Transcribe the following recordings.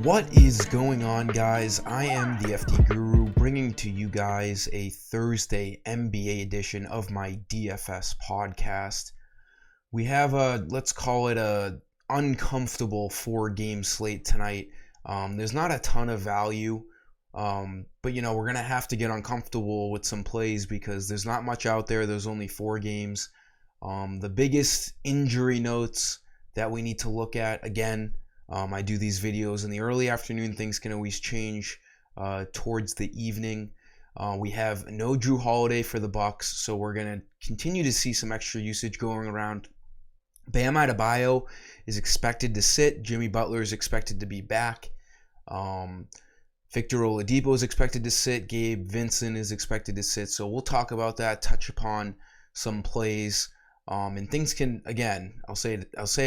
What is going on, guys? I am the FT Guru, bringing to you guys a Thursday NBA edition of my DFS podcast. We have let's call it a uncomfortable 4-game slate tonight. There's not a ton of value, but we're going to have to get uncomfortable with some plays because there's not much out there. There's only 4 games. The biggest injury notes that we need to look at, again, I do these videos in the early afternoon. Things can always change towards the evening. We have no Jrue Holiday for the Bucks, so we're going to continue to see some extra usage going around. Bam Adebayo is expected to sit. Jimmy Butler is expected to be back. Victor Oladipo is expected to sit. Gabe Vincent is expected to sit. So we'll talk about that, touch upon some plays. And things can, again, I'll say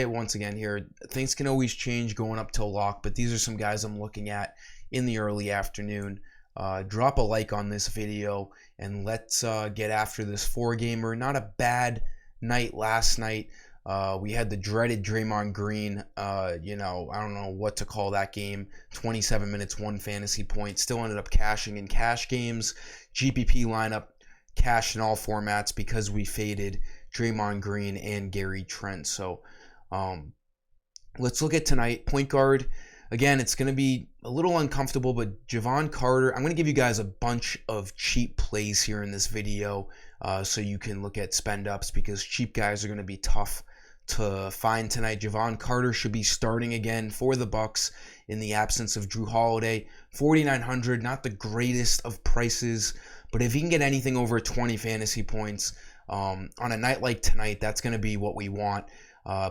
it once again here, things can always change going up till lock, but these are some guys I'm looking at in the early afternoon. Drop a like on this video, and let's get after this 4-gamer. Not a bad night last night. We had the dreaded Draymond Green, I don't know what to call that game. 27 minutes, 1 fantasy point. Still ended up cashing in cash games. GPP lineup cashed in all formats because we faded Draymond Green and Gary Trent. So let's look at tonight. Point guard, again, it's going to be a little uncomfortable, but Jevon Carter, I'm going to give you guys a bunch of cheap plays here in this video so you can look at spend ups because cheap guys are going to be tough to find tonight. Jevon Carter should be starting again for the Bucks in the absence of Jrue Holiday. 4,900, not the greatest of prices, but if he can get anything over 20 fantasy points, on a night like tonight, that's going to be what we want.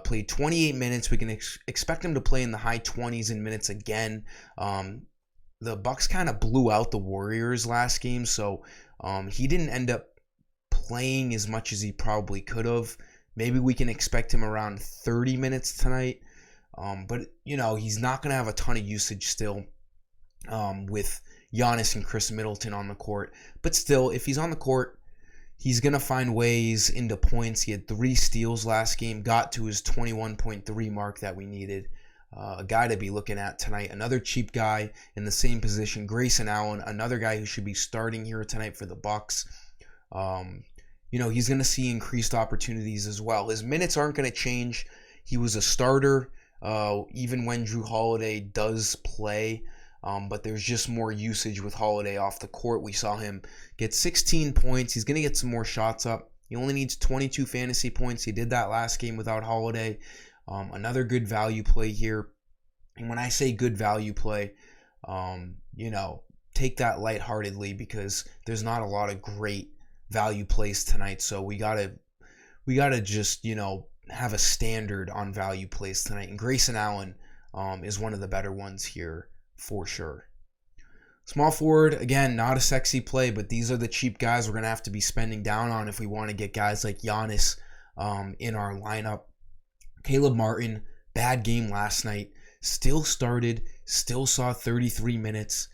Played 28 minutes. We can expect him to play in the high 20s in minutes again. The Bucks kind of blew out the Warriors last game, so he didn't end up playing as much as he probably could have. Maybe we can expect him around 30 minutes tonight. But, he's not going to have a ton of usage still with Giannis and Chris Middleton on the court. But still, if he's on the court, he's going to find ways into points. He had 3 steals last game, got to his 21.3 mark that we needed. A guy to be looking at tonight. Another cheap guy in the same position, Grayson Allen, another guy who should be starting here tonight for the Bucks. He's going to see increased opportunities as well. His minutes aren't going to change. He was a starter even when Jrue Holiday does play. But there's just more usage with Holiday off the court. We saw him get 16 points. He's going to get some more shots up. He only needs 22 fantasy points. He did that last game without Holiday. Another good value play here. And when I say good value play, take that lightheartedly because there's not a lot of great value plays tonight. So we gotta just, have a standard on value plays tonight. And Grayson Allen is one of the better ones here, for sure. Small forward, again, not a sexy play, but these are the cheap guys we're going to have to be spending down on if we want to get guys like Giannis in our lineup. Caleb Martin, bad game last night. Still started, still saw 33 minutes.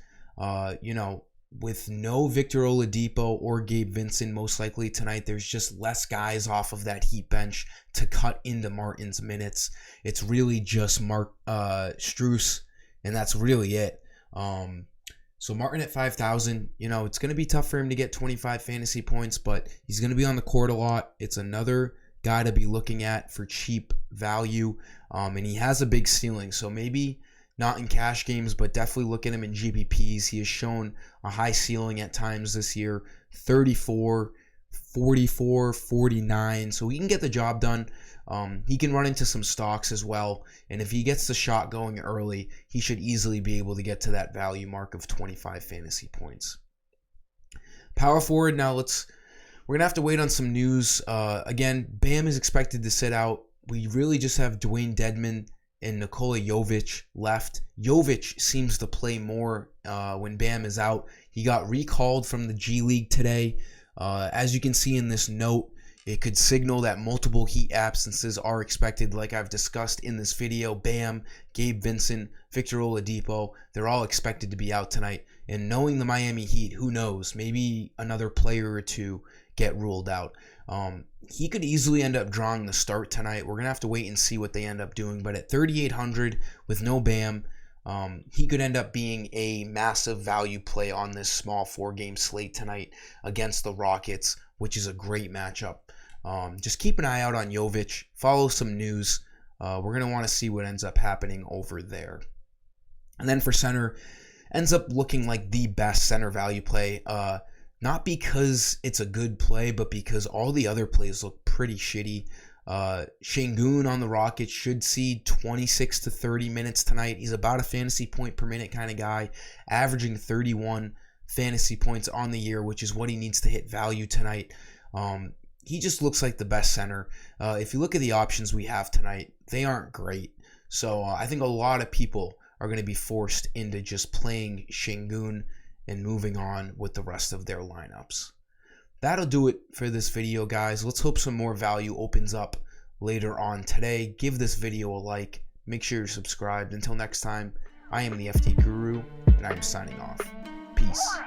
With no Victor Oladipo or Gabe Vincent most likely tonight, there's just less guys off of that Heat bench to cut into Martin's minutes. It's really just Mark Strus, and that's really it. So Martin at 5,000, it's going to be tough for him to get 25 fantasy points, but he's going to be on the court a lot. It's another guy to be looking at for cheap value, and he has a big ceiling. So maybe not in cash games, but definitely look at him in GPPs. He has shown a high ceiling at times this year, 34, 44, 49. So he can get the job done. He can run into some stocks as well. And if he gets the shot going early, he should easily be able to get to that value mark of 25 fantasy points. Power forward, now we're going to have to wait on some news. Again, Bam is expected to sit out. We really just have Dwayne Dedmon and Nikola Jovic left. Jovic seems to play more when Bam is out. He got recalled from the G League today. As you can see in this note, it could signal that multiple Heat absences are expected, like I've discussed in this video. Bam, Gabe Vincent, Victor Oladipo, they're all expected to be out tonight. And knowing the Miami Heat, who knows, maybe another player or two get ruled out. He could easily end up drawing the start tonight. We're going to have to wait and see what they end up doing. But at 3,800 with no Bam, he could end up being a massive value play on this small 4-game slate tonight against the Rockets, which is a great matchup. Just keep an eye out on Jovic. Follow some news. We're going to want to see what ends up happening over there. And then for center, ends up looking like the best center value play. Not because it's a good play, but because all the other plays look pretty shitty. Şengün on the Rockets should see 26 to 30 minutes tonight. He's about a fantasy point per minute kind of guy, averaging 31 fantasy points on the year, which is what he needs to hit value tonight. He just looks like the best center. If you look at the options we have tonight, they aren't great. So I think a lot of people are going to be forced into just playing Şengün and moving on with the rest of their lineups. That'll do it for this video, guys. Let's hope some more value opens up later on today. Give this video a like. Make sure you're subscribed. Until next time, I am the FT Guru, and I'm signing off. Peace.